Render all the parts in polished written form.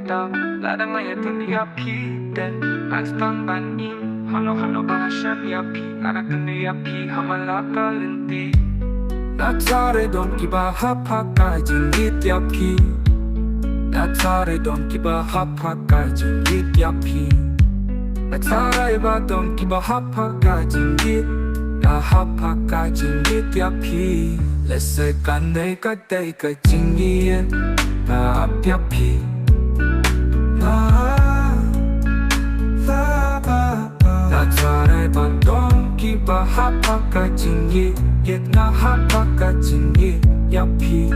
kita ladangnya dunia kita Astan bani hano bahasa yapi anak yapi hamala kalenti Natare don kiba hapaka jingit yapi Natare don kiba hapaka jingit yapi Natare ba don kiba hapaka jingit na hapaka jingit yapi Lese kanay katay ka jingit na apyapi Natare ba don kiba hapaka jingit Yet na hapaka jingit yapi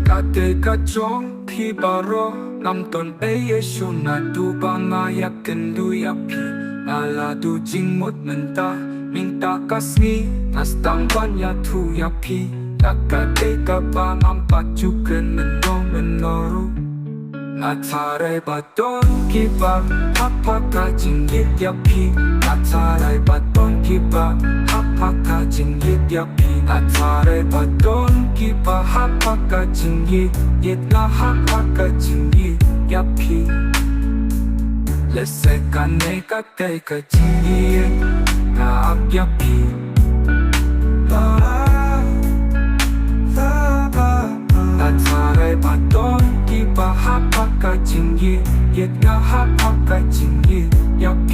Kate ka chong pi baro Namton ay yesho na duba mayak kendu yapi Ala du jing mot menta Minta kasni Nastang banya tu yapi Nakate ka ba mampachuken menoru Natare ba don kiba hapaka jingit yapi Natare ba don kiba hapaka jingit yapi Natare ba don kiba hapaka jingit Yet na hapaka jingit yapi Lese kanay katay ka jingit na apyapi Natare ba don kiba hapaka jingit Yet na hapaka jingit yapi